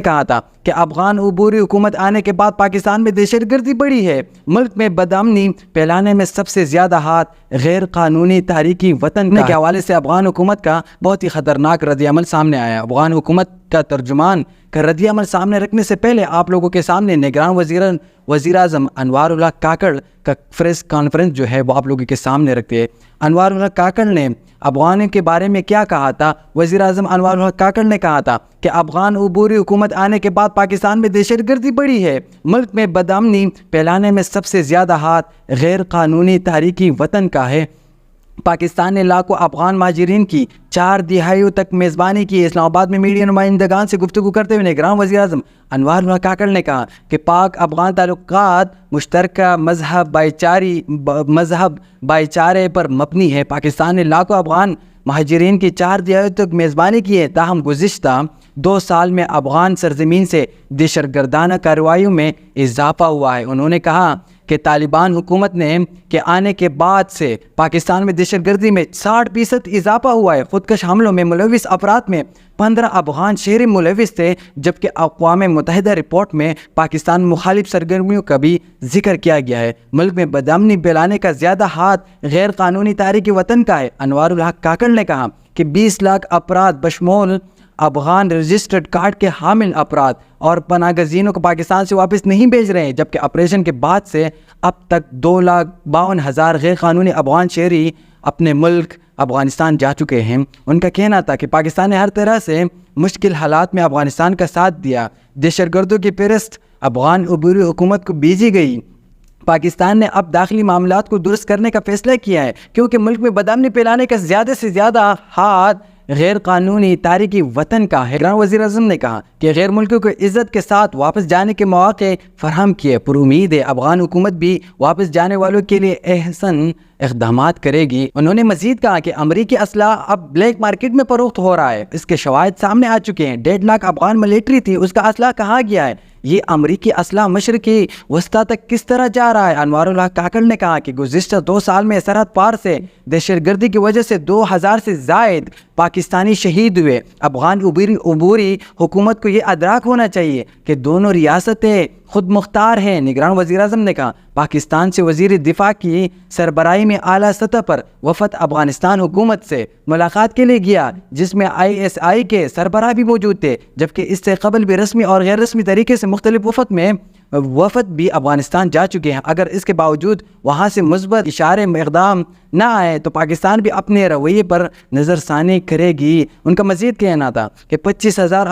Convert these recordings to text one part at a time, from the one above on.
کہا تھا کہ افغان عبوری حکومت آنے کے بعد پاکستان میں دہشت گردی بڑھی ہے، ملک میں بدامنی پھیلانے میں سب سے زیادہ ہاتھ غیر قانونی تاریکی وطن کے حوالے سے افغان حکومت کا بہت ہی خطرناک رد عمل سامنے آیا۔ افغان حکومت کا ترجمان کا رد عمل سامنے رکھنے سے پہلے آپ لوگوں کے سامنے نگران وزیر اعظم انوار اللہ کاکڑ کا پریس کانفرنس جو ہے وہ آپ لوگوں کے سامنے رکھتے ہیں۔ انوار اللہ کاکڑ نے افغانوں کے بارے میں کیا کہا تھا؟ وزیر اعظم انوار اللہ کاکڑ نے کہا تھا کہ افغان عبوری حکومت آنے کے بعد پاکستان میں دہشت گردی بڑھی ہے، ملک میں بدامنی پھیلانے میں سب سے زیادہ ہاتھ غیر قانونی تاریکی وطن کا ہے۔ پاکستان نے لاکھوں افغان مہاجرین کی 4 دہائیوں تک میزبانی کی۔ اسلام آباد میں میڈیا نمائندگان سے گفتگو کرتے ہوئے نگران وزیر اعظم انوار اللہ کاکڑ نے کہا کہ پاک افغان تعلقات مشترکہ مذہب بھائی چارے پر مبنی ہے۔ پاکستان نے لاکھوں افغان مہاجرین کی 4 دہائیوں تک میزبانی کی ہے، تاہم گزشتہ 2 سال میں افغان سرزمین سے دہشت گردانہ کارروائیوں میں اضافہ ہوا ہے۔ انہوں نے کہا کہ طالبان حکومت نے کے آنے کے بعد سے پاکستان میں دہشت گردی میں 60% اضافہ ہوا ہے۔ خودکش حملوں میں ملوث افراد میں 15 افغان شہری ملوث تھے، جبکہ اقوام متحدہ رپورٹ میں پاکستان مخالف سرگرمیوں کا بھی ذکر کیا گیا ہے۔ ملک میں بدامنی پھیلانے کا زیادہ ہاتھ غیر قانونی تاریکی وطن کا ہے۔ انوار الحق کاکڑ نے کہا کہ 20 لاکھ افراد بشمول افغان رجسٹرڈ کارڈ کے حامل افراد اور پناہ گزینوں کو پاکستان سے واپس نہیں بھیج رہے ہیں، جبکہ آپریشن کے بعد سے اب تک 2,52,000 غیر قانونی افغان شہری اپنے ملک افغانستان جا چکے ہیں۔ ان کا کہنا تھا کہ پاکستان نے ہر طرح سے مشکل حالات میں افغانستان کا ساتھ دیا۔ دہشت گردوں کی فہرست افغان عبوری حکومت کو بھیجی گئی۔ پاکستان نے اب داخلی معاملات کو درست کرنے کا فیصلہ کیا ہے، کیونکہ ملک میں بدامنی پھیلانے کا زیادہ سے زیادہ ہاتھ غیر قانونی تاریکی وطن کا ہے۔ وزیر اعظم نے کہا کہ غیر ملکیوں کو عزت کے ساتھ واپس جانے کے مواقع فراہم کیے۔ پر امید ہے افغان حکومت بھی واپس جانے والوں کے لیے احسن اقدامات کرے گی۔ انہوں نے مزید کہا کہ امریکی اسلحہ اب بلیک مارکیٹ میں فروخت ہو رہا ہے، اس کے شواہد سامنے آ چکے ہیں۔ 1.5 لاکھ افغان ملٹری تھی، اس کا اسلحہ کہاں گیا ہے؟ یہ امریکی اسلحہ مشرقی وسطی تک کس طرح جا رہا ہے؟ انوار اللہ کاکڑ نے کہا کہ گزشتہ 2 سال میں سرحد پار سے دہشت گردی کی وجہ سے 2000 سے زائد پاکستانی شہید ہوئے۔ افغان عبوری حکومت کو یہ ادراک ہونا چاہیے کہ دونوں ریاستیں خود مختار ہیں۔ نگران وزیر اعظم نے کہا پاکستان سے وزیر دفاع کی سربراہی میں اعلیٰ سطح پر وفد افغانستان حکومت سے ملاقات کے لیے گیا، جس میں ISI کے سربراہ بھی موجود تھے، جبکہ اس سے قبل بھی رسمی اور غیر رسمی طریقے سے مختلف وفد بھی افغانستان جا چکے ہیں۔ اگر اس کے باوجود وہاں سے مثبت اشارے اقدام نہ آئے تو پاکستان بھی اپنے رویے پر نظر ثانی کرے گی۔ ان کا مزید کہنا تھا کہ 25,000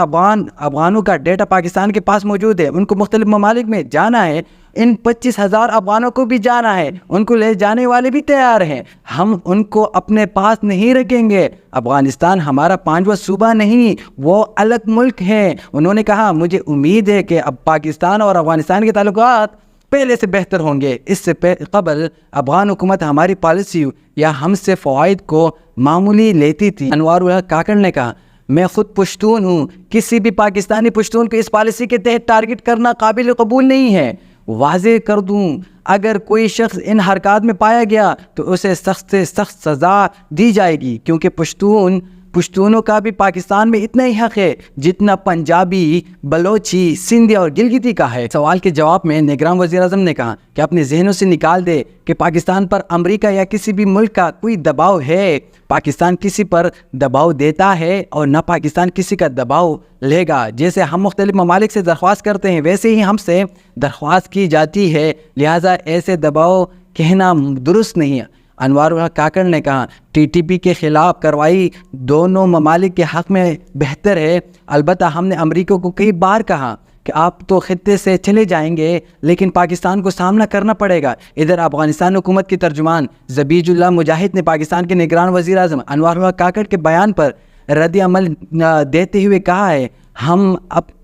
افغانوں کا ڈیٹا پاکستان کے پاس موجود ہے، ان کو مختلف ممالک میں جانا ہے، ان 25,000 افغانوں کو بھی جانا ہے، ان کو لے جانے والے بھی تیار ہیں، ہم ان کو اپنے پاس نہیں رکھیں گے۔ افغانستان ہمارا 5واں صوبہ نہیں، وہ الگ ملک ہے۔ انہوں نے کہا مجھے امید ہے کہ اب پاکستان اور افغانستان کے تعلقات پہلے سے بہتر ہوں گے۔ اس سے قبل افغان حکومت ہماری پالیسی یا ہم سے فوائد کو معمولی لیتی تھی۔ انوار اللہ کاکڑ نے کہا میں خود پشتون ہوں، کسی بھی پاکستانی پشتون کو اس پالیسی کے تحت ٹارگٹ کرنا قابل قبول نہیں ہے۔ واضح کر دوں، اگر کوئی شخص ان حرکات میں پایا گیا تو اسے سخت سے سخت سزا دی جائے گی، کیونکہ پشتونوں کا بھی پاکستان میں اتنا ہی حق ہے جتنا پنجابی، بلوچی، سندھی اور گلگتی کا ہے۔ سوال کے جواب میں نگران وزیر اعظم نے کہا کہ اپنے ذہنوں سے نکال دے کہ پاکستان پر امریکہ یا کسی بھی ملک کا کوئی دباؤ ہے۔ پاکستان کسی پر دباؤ دیتا ہے اور نہ پاکستان کسی کا دباؤ لے گا۔ جیسے ہم مختلف ممالک سے درخواست کرتے ہیں، ویسے ہی ہم سے درخواست کی جاتی ہے، لہٰذا ایسے دباؤ کہنا درست نہیں ہے۔ انوار اللہ کاکڑ نے کہا TTP کے خلاف کارروائی دونوں ممالک کے حق میں بہتر ہے۔ البتہ ہم نے امریکہ کو کئی بار کہا کہ آپ تو خطے سے چلے جائیں گے، لیکن پاکستان کو سامنا کرنا پڑے گا۔ ادھر افغانستان حکومت کے ترجمان ذبیح اللہ مجاہد نے پاکستان کے نگران وزیر اعظم انوار اللہ کاکڑ کے بیان پر رد عمل دیتے ہوئے کہا ہے ہم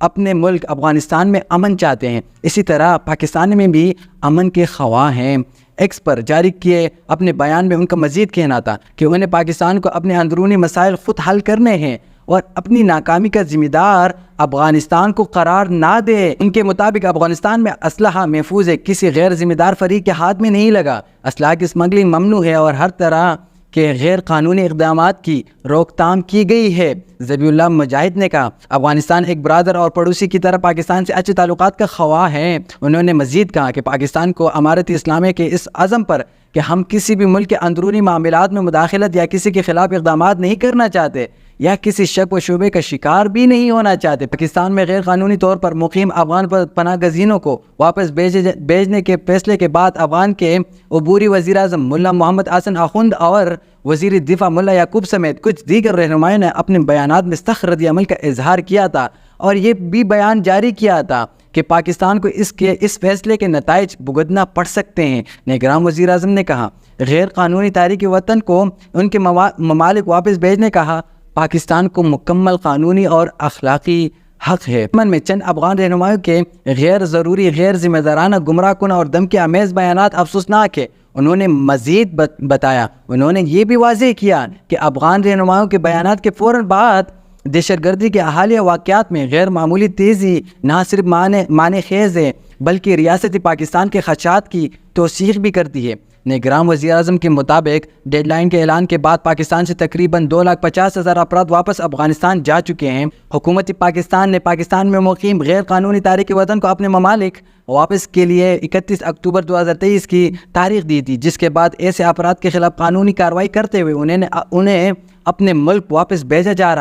اپنے ملک افغانستان میں امن چاہتے ہیں، اسی طرح پاکستان میں بھی امن کے خواہاں ہیں۔ ایکس پر جاری کیے اپنے بیان میں ان کا مزید کہنا تھا کہ انہیں پاکستان کو اپنے اندرونی مسائل خود حل کرنے ہیں اور اپنی ناکامی کا ذمہ دار افغانستان کو قرار نہ دے۔ ان کے مطابق افغانستان میں اسلحہ محفوظ ہے، کسی غیر ذمہ دار فریق کے ہاتھ میں نہیں لگا، اسلحہ کی اسمگلنگ ممنوع ہے اور ہر طرح کہ غیر قانونی اقدامات کی روک تھام کی گئی ہے۔ ذبیح اللہ مجاہد نے کہا افغانستان ایک برادر اور پڑوسی کی طرح پاکستان سے اچھے تعلقات کا خواہاں ہے۔ انہوں نے مزید کہا کہ پاکستان کو امارت اسلامیہ کے اس عزم پر کہ ہم کسی بھی ملک کے اندرونی معاملات میں مداخلت یا کسی کے خلاف اقدامات نہیں کرنا چاہتے یا کسی شک و شبے کا شکار بھی نہیں ہونا چاہتے۔ پاکستان میں غیر قانونی طور پر مقیم افغان پناہ گزینوں کو واپس بھیجنے کے فیصلے کے بعد افغان کے عبوری وزیر اعظم ملا محمد حسن آخوند اور وزیر دفاع ملا یعقوب سمیت کچھ دیگر رہنماؤں نے اپنے بیانات میں سخت رد عمل کا اظہار کیا تھا اور یہ بھی بیان جاری کیا تھا کہ پاکستان کو اس فیصلے کے نتائج بھگتنا پڑ سکتے ہیں۔ نگران وزیر اعظم نے کہا غیر قانونی تارکین وطن کو ان کے ممالک واپس بھیجنے کا پاکستان کو مکمل قانونی اور اخلاقی حق ہے۔ یمن میں چند افغان رہنماؤں کے غیر ضروری، غیر ذمہ دارانہ، گمراہ کن اور دھمکی آمیز بیانات افسوسناک ہے۔ انہوں نے مزید بتایا، انہوں نے یہ بھی واضح کیا کہ افغان رہنماؤں کے بیانات کے فوراً بعد دہشت گردی کے حالیہ واقعات میں غیر معمولی تیزی نہ صرف معنی خیز ہے بلکہ ریاست پاکستان کے خدشات کی توثیق بھی کرتی ہے۔ نگران وزیر اعظم کے مطابق ڈیڈ لائن کے اعلان کے بعد پاکستان سے تقریباً 2,50,000 افراد واپس افغانستان جا چکے ہیں۔ حکومت پاکستان نے پاکستان میں مقیم غیر قانونی تارکین وطن کو اپنے ممالک واپس کے لیے 31 اکتوبر 2023 کی تاریخ دی تھی، جس کے بعد ایسے افراد کے خلاف قانونی کارروائی کرتے ہوئے انہیں اپنے ملک واپس بھیجا جا رہا